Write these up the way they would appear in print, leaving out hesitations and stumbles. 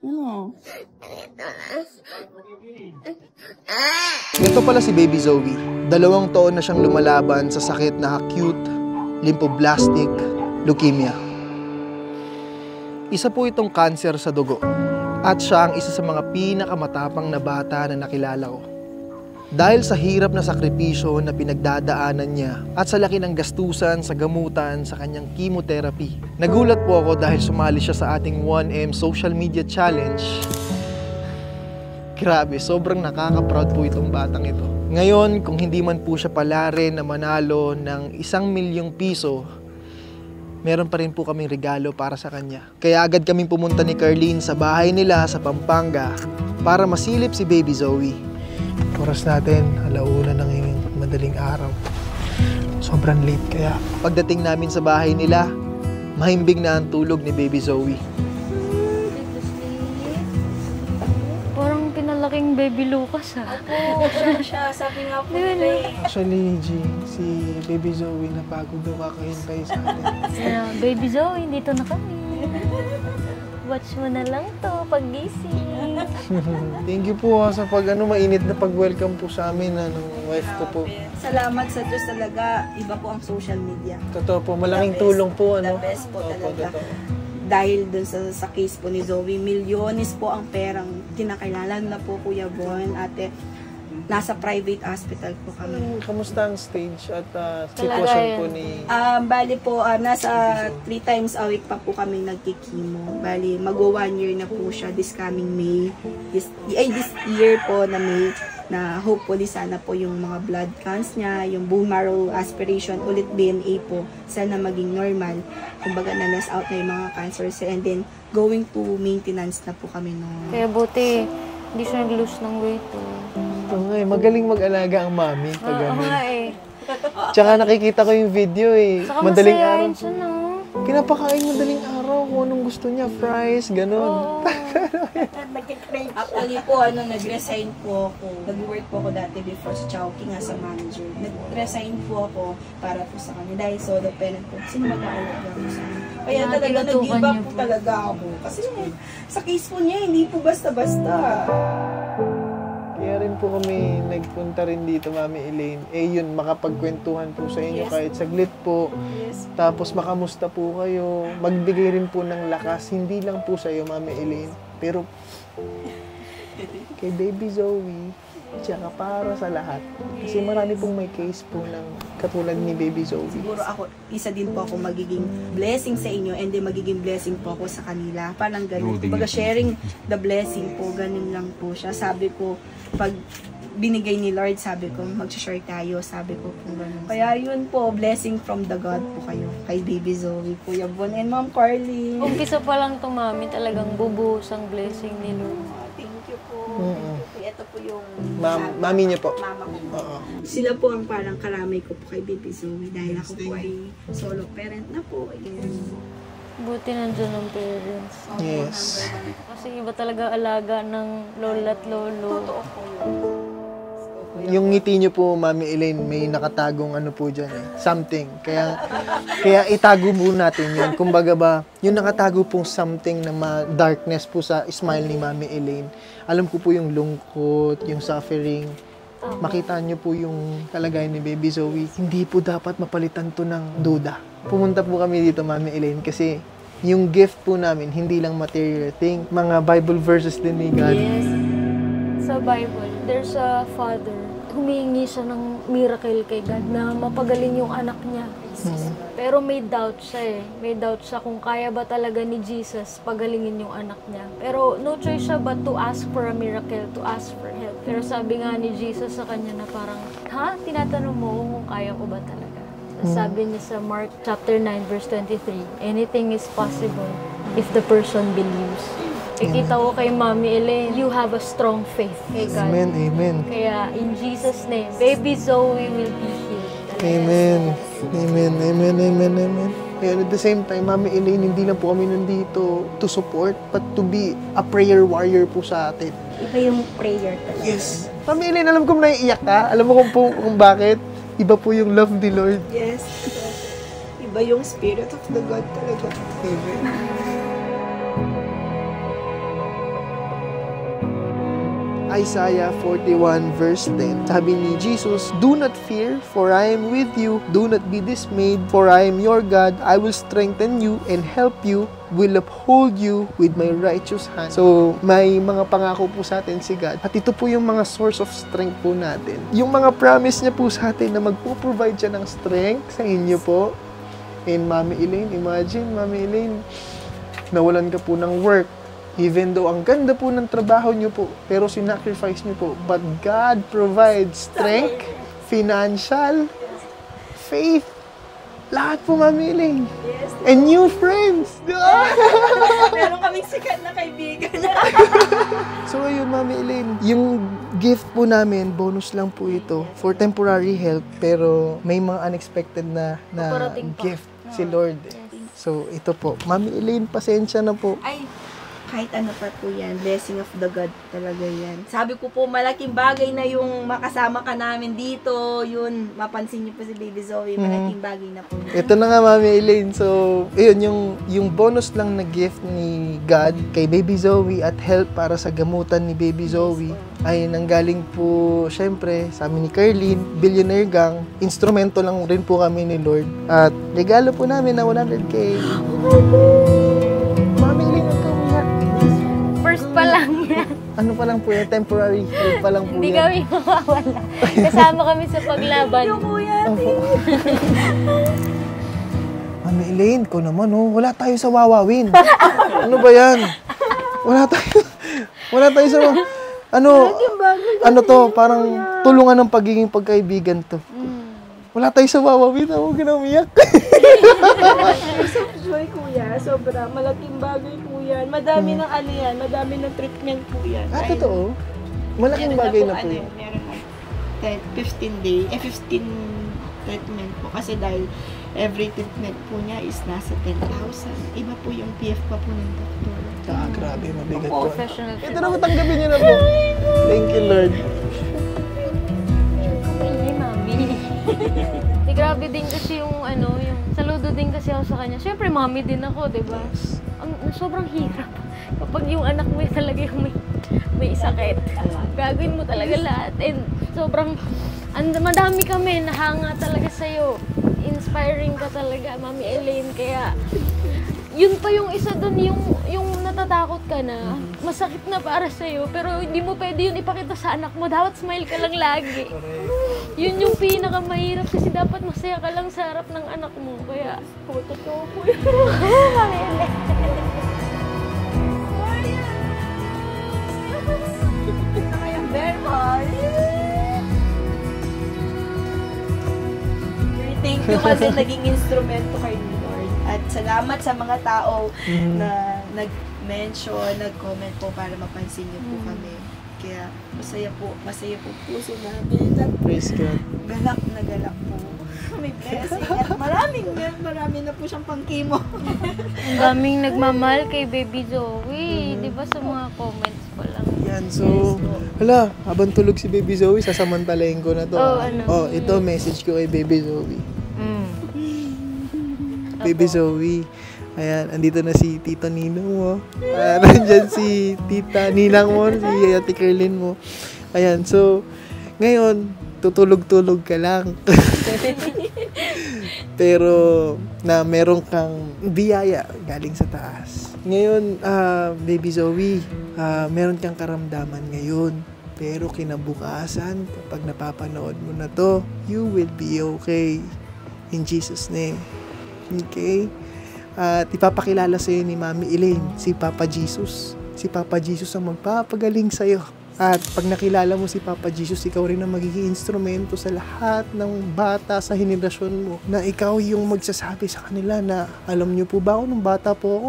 Ano? Ito pala si Baby Zoe. 2 taon na siyang lumalaban sa sakit na acute lymphoblastic leukemia. Isa po itong cancer sa dugo. At siya ang isa sa mga pinakamatapang na bata na nakilala ko. Dahil sa hirap na sakripisyo na pinagdadaanan niya at sa laki ng gastusan sa gamutan sa kanyang chemotherapy, nagulat po ako dahil sumali siya sa ating 1M Social Media Challenge. Grabe, sobrang nakaka-proud po itong batang ito. Ngayon, kung hindi man po siya pala rin na manalo ng 1 milyong piso, meron pa rin po kaming regalo para sa kanya. Kaya agad kaming pumunta ni Carlene sa bahay nila sa Pampanga para masilip si Baby Zoe. Oras natin, 1:00 ng madaling araw. Sobrang late kaya. Pagdating namin sa bahay nila, mahimbing na ang tulog ni Baby Zoe. Parang pinalaking Baby Lucas ha. Opo, siya. Sabi nga po nila eh. Actually, G, si Baby Zoe napagod daw kakahintay sa atin. Baby Zoe, dito na kami. Watch mo na lang to pag-gising. Thank you po sa mainit na pag-welcome po sa amin ng wife ko po. Salamat sa Diyos talaga. Iba po ang social media. Totoo po, malaking tulong po. The best po talaga. Dahil dun sa case po ni Zoe, milyones po ang perang kinakailangan na po Kuya Bon, ate. Nasa private hospital po kami. Kamusta ang stage at sitwasyon po ni... Bali po, nasa 3 times a week pa po kami nagkikimo. Bali, mag-1 year na po siya this coming May. This year po na May, na hopefully sana po yung mga blood counts niya, yung bone marrow aspiration, ulit DNA po, sana maging normal. Kumbaga na less out na yung mga cancers. And then, going to maintenance na po kami noon. Kaya buti, hindi siya nag-lose ng weight. Okay, magaling mag-alaga ang mami. Oo nga eh. Tsaka nakikita ko yung video eh. Saka madaling araw. masayain siya no? Pinapakain madaling araw kung anong gusto niya. Fries, ganun. Actually po, nag-resign po ako. Nag-work po ako dati before sa Chowking as a manager. Nag-resign po ako para po sa kanya. Dahil solo parent po. Sino mag-aalaga po sa kanya? Kaya talaga nag-give up po talaga ako. Kasi sa case po niya, hindi po basta-basta. Kaya rin po kami nagpunta rin dito, Mami Elaine. Yun, makapagkwentuhan po sa inyo kahit saglit po. Yes. Tapos makamusta po kayo. Magbigay rin po ng lakas. Hindi lang po sa iyo, Mami Elaine. Pero kay Baby Zoe, tsaka para sa lahat. Kasi marami pong may case po ng katulad ni Baby Zoe. Siguro ako, isa din po ako magiging blessing sa inyo and then magiging blessing po ako sa kanila. Parang ganun. Kumbaga sharing the blessing po, ganun lang po siya. Sabi ko, pag binigay ni Lord, sabi ko, mag-share tayo, sabi ko po ganun. Kaya yun po, blessing from the God po kayo. Kay Baby Zoe, Kuya Bon, and Ma'am Carly. Umpisa pa lang to mami, talagang bubuhos ang blessing ni Lord. Thank you po. Ito po yung Mami niya po. mama ko po. Sila po ang parang karamay ko po kay Baby Zoe dahil ako po ay solo parent na po. Ayan. Buti nandiyan ang parents. Yes. Kasi iba talaga alaga ng lola at lolo. Totoo po yun. Yung ngiti niyo po, Mami Elaine, may nakatagong ano po dyan eh. Something. Kaya itago po natin yun. Kumbaga ba, yung nakatago pong something na darkness po sa smile ni Mami Elaine. Alam ko po yung lungkot, yung suffering. Makita niyo po yung kalagayan ni Baby Zoe. Hindi po dapat mapalitan to ng duda. Pumunta po kami dito, Mami Elaine, kasi yung gift po namin, hindi lang material thing. Mga Bible verses din ni God. Yes. Sa Bible, there's a father. Humingi siya ng miracle kay God na mapagaling yung anak niya. Pero may doubt siya eh. May doubt siya kung kaya ba talaga ni Jesus pagalingin yung anak niya. Pero no choice siya but to ask for a miracle, to ask for help. Pero sabi nga ni Jesus sa kanya na parang, tinatanong mo kung kaya ko ba talaga? Sabi niya sa Mark chapter 9 verse 23, anything is possible if the person believes. Ikita ko kay Mami Elaine, you have a strong faith kay God. Amen, amen. Kaya in Jesus' name, Baby Zoe will be healed. Amen. Amen, amen, amen, amen. And at the same time, Mami Elaine, hindi lang po kami nandito to support, but to be a prayer warrior po sa atin. Iba yung prayer talaga. Yes. Mami Elaine, alam ko naiiyak ka. Alam mo kung bakit. Iba po yung love ni Lord. Yes. Iba yung spirit of the God talaga. Amen. Isaiah 41 verse 10. Sabi ni Jesus, "Do not fear, for I am with you. Do not be dismayed, for I am your God. I will strengthen you and help you, will uphold you with my righteous hand." So, may mga pangako po sa atin si God. At ito po yung mga source of strength po natin. Yung mga promise niya po sa atin na magpo-provide siya ng strength sa inyo po. And Mami Elaine, imagine, Mami Elaine, nawalan ka po ng work. Even though ang ganda po ng trabaho niyo po, pero sinacrifice niyo po. But God provides strength, financial, faith, lahat po, Mami Elaine. Yes. And new friends. Meron kaming sikat na kaibigan. So ayun, Mami Elaine, yung gift po namin, bonus lang po ito for temporary help, pero may mga unexpected na Paparating pa. gift si Lord. So ito po, Mami Elaine, pasensya na po. Ay, kahit ano pa po yan, blessing of the God talaga yan. Sabi ko po, malaking bagay na yung makasama ka namin dito, yun, mapansin niyo po si Baby Zoe, malaking bagay na po. Ito na nga, Mami Elaine. So, ayun, yung bonus lang na gift ni God kay Baby Zoe at help para sa gamutan ni Baby Zoe ay nanggaling po, syempre, sa amin ni Carlene, Billionaire Gang. Instrumento lang rin po kami ni Lord. At regalo po namin na 100K. Mami Elaine, huwag kang umiyak. First pa lang yan. Ano pa lang po yan? Temporary help pa lang po Hindi yan. kami mawawala. Kasama kami sa paglaban. Yung kuya, Opo. Mami Elaine, ko naman, oh. Wala tayo sa wawawin. Ano ba yan? Wala tayo sa ano to, parang tulungan ng pagiging pagkaibigan to. Wala tayo sa wawawin, huwag ka na umiyak. Joy kuya, sobra, malaking bagay po yan. Madami ng ano yan, madami ng treatment po yan. Ah, totoo? Malaking bagay na po yun. Meron na 15 treatment po. Kasi dahil every treatment po niya is nasa 10,000. Iba po yung PF pa po ng doktor. Ah, grabe, mabigat po. Professional. Ito na, tanggapin niyo na po. Thank you, Lord. Ay, mami. Di, grabe din kasi yung saludo din kasi ako sa kanya. Siyempre, mami din ako, di ba? Sobrang hirap. Kapag yung anak mo talaga yung may sakit, gagawin mo talaga lahat. And sobrang, madami kami, nahanga talaga sa'yo. Inspiring ka talaga, Mami Elaine. Kaya, yun pa yung isa dun, yung natatakot ka na, masakit na para sa'yo, pero hindi mo pwede yun ipakita sa anak mo. Dapat smile ka lang lagi. Yun yung pinakamahirap kasi dapat masaya ka lang sa harap ng anak mo. Kaya, totoo po yun. Mami Elaine. Thank you kasi naging instrumento kayo ni Lord. At salamat sa mga tao na nag-mention, nag-comment po para mapansin niyo po kami. Kaya masaya po puso namin. At Praise God. galak na galak po. May blessing. At marami na po siyang pang-chemo. Ang daming nagmamahal kay Baby Zoe. Di ba sa mga comments pa lang? Yan, so, hala, habang tulog si Baby Zoe, sasamantalayin ko na to. Oh, ito, message ko kay Baby Zoe. Baby Zoe, ayan, andito na si Tito Ninong mo. Nandyan si Tita Ninang mo, si Ate Carlene mo. Ayan, so, ngayon, tutulog-tulog ka lang. Pero, na meron kang biyaya galing sa taas. Ngayon, Baby Zoe, meron kang karamdaman ngayon. Pero kinabukasan, kapag napapanood mo na to, you will be okay. In Jesus' name. Okay? At ipapakilala sa'yo ni Mami Elaine, si Papa Jesus. Si Papa Jesus ang magpapagaling sa'yo. At pag nakilala mo si Papa Jesus, ikaw rin ang magiging instrumento sa lahat ng bata sa henerasyon mo. Na ikaw yung magsasabi sa kanila na, alam niyo po ba ako, nung bata po ako,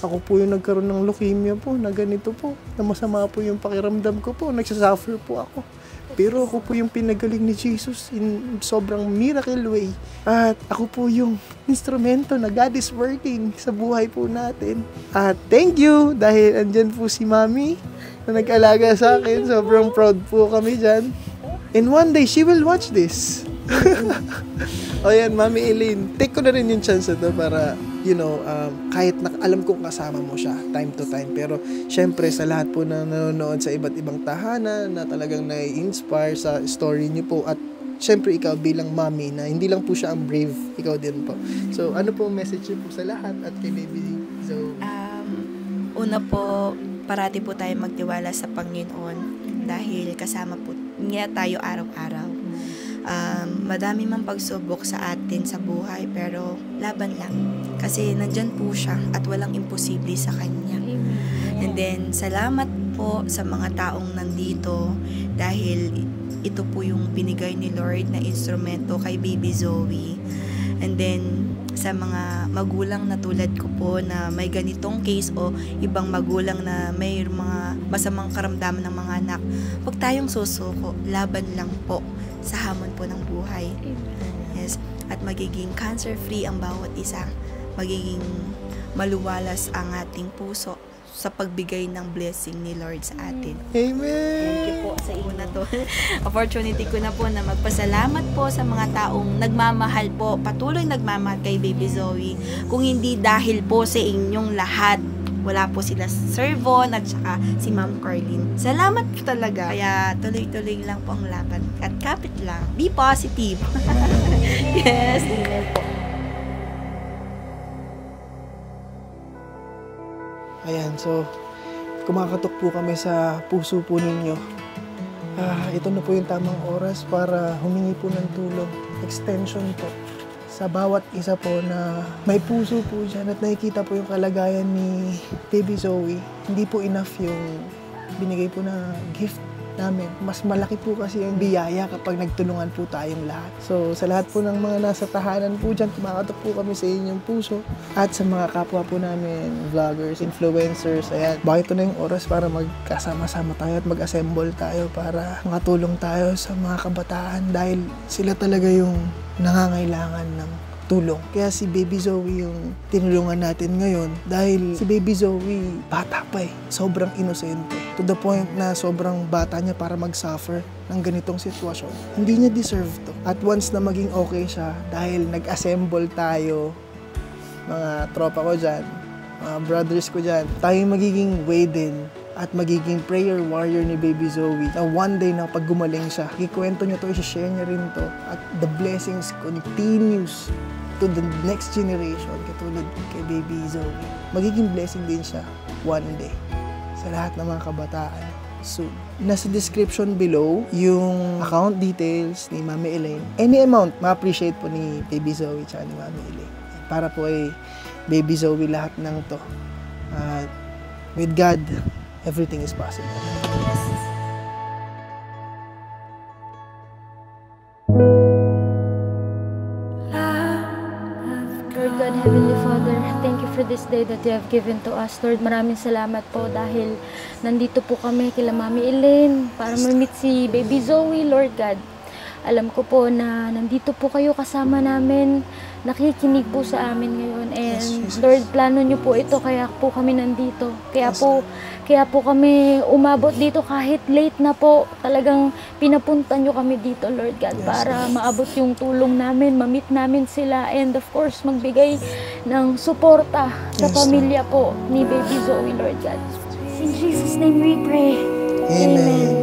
ako po yung nagkaroon ng leukemia po, na ganito po, na masama po yung pakiramdam ko po, nagsasuffer po ako. Pero ako po yung pinagaling ni Jesus in sobrang miracle way. At ako po yung instrumento na God is working sa buhay po natin. At thank you dahil andyan po si Mami na nag-alaga sa akin. Sobrang proud po kami dyan. And one day, she will watch this. O yan, Mami Elaine, take ko na rin yung chance na to para kahit alam kong kasama mo siya time to time, pero syempre sa lahat po na nanonood sa iba't ibang tahanan na talagang nai-inspire sa story niyo po, at syempre ikaw bilang mommy na hindi lang po siya ang brave, ikaw din po. So ano po message niyo po sa lahat at kay baby Zoe? Una po, parati po tayo magtiwala sa Panginoon dahil kasama po niya tayo araw-araw. Madami mang pagsubok sa atin sa buhay, pero laban lang. Kasi nandyan po siya at walang imposible sa Kanya. And then, salamat po sa mga taong nandito dahil ito po yung binigay ni Lord na instrumento kay baby Zoe. And then, sa mga magulang na tulad ko po na may ganitong case o ibang magulang na may mga masamang karamdaman ng mga anak, huwag tayong susuko, laban lang po sa hamon po ng buhay. Yes, at magiging cancer-free ang bawat isa, magiging maluwalas ang ating puso sa pagbigay ng blessing ni Lord sa atin. Amen! Thank you po sa inyo na to. Opportunity ko na po na magpasalamat po sa mga taong nagmamahal po, patuloy nagmamahal kay baby Zoe. Kung hindi dahil po sa inyong lahat, wala po sila Sir Von at saka si Ma'am Carlin. Salamat po talaga. Kaya tuloy-tuloy lang po ang laban. At kapit lang. Be positive. Yes. Amen po. Ayan, so kumakatok po kami sa puso po ninyo. Ito na po yung tamang oras para humingi po ng tulong, extension po sa bawat isa po na may puso po dyan at nakikita po yung kalagayan ni baby Zoe. Hindi po enough yung binigay po na gift namin. Mas malaki po kasi yung biyaya kapag nagtulungan po tayong lahat. So, sa lahat po ng mga nasa tahanan po dyan, kumakatok po kami sa inyong puso. At sa mga kapwa po namin, vloggers, influencers, ayan. Bakit ito na yung oras para magkasama-sama tayo at mag-assemble tayo para makatulong tayo sa mga kabataan dahil sila talaga yung nangangailangan ng tulong. Kaya si baby Zoe yung tinulungan natin ngayon dahil si baby Zoe bata pa eh. Sobrang inosente. To the point na sobrang bata niya para mag-suffer ng ganitong sitwasyon. Hindi niya deserve to. At once na maging okay siya dahil nag-assemble tayo, mga tropa ko dyan, mga brothers ko dyan, tayo magiging way din at magiging prayer warrior ni baby Zoe na one day na pag gumaling siya, ikwento niyo to, i-share niya rin to at the blessings continues to the next generation katulad kay baby Zoe. Magiging blessing din siya one day sa lahat ng mga kabataan soon. Nasa description below yung account details ni Mami Elaine. Any amount, ma-appreciate po ni baby Zoe at ni Mami Elaine. Para po ay baby Zoe lahat ng to. With God, everything is possible. Lord God, Heavenly Father, thank you for this day that you have given to us. Lord, maraming salamat po dahil nandito po kami kila Mami Elaine para ma-meet si baby Zoe, Lord God. Alam ko po na nandito po kayo kasama namin, nakikinig po sa amin ngayon. And Lord, plano niyo po ito, kaya po kami nandito. Kaya po kami umabot dito kahit late na po. Talagang pinapunta niyo kami dito, Lord God, para maabot yung tulong namin, ma-meet namin sila, and of course, magbigay ng suporta sa pamilya po ni baby Zoe, Lord God. In Jesus' name we pray. Amen.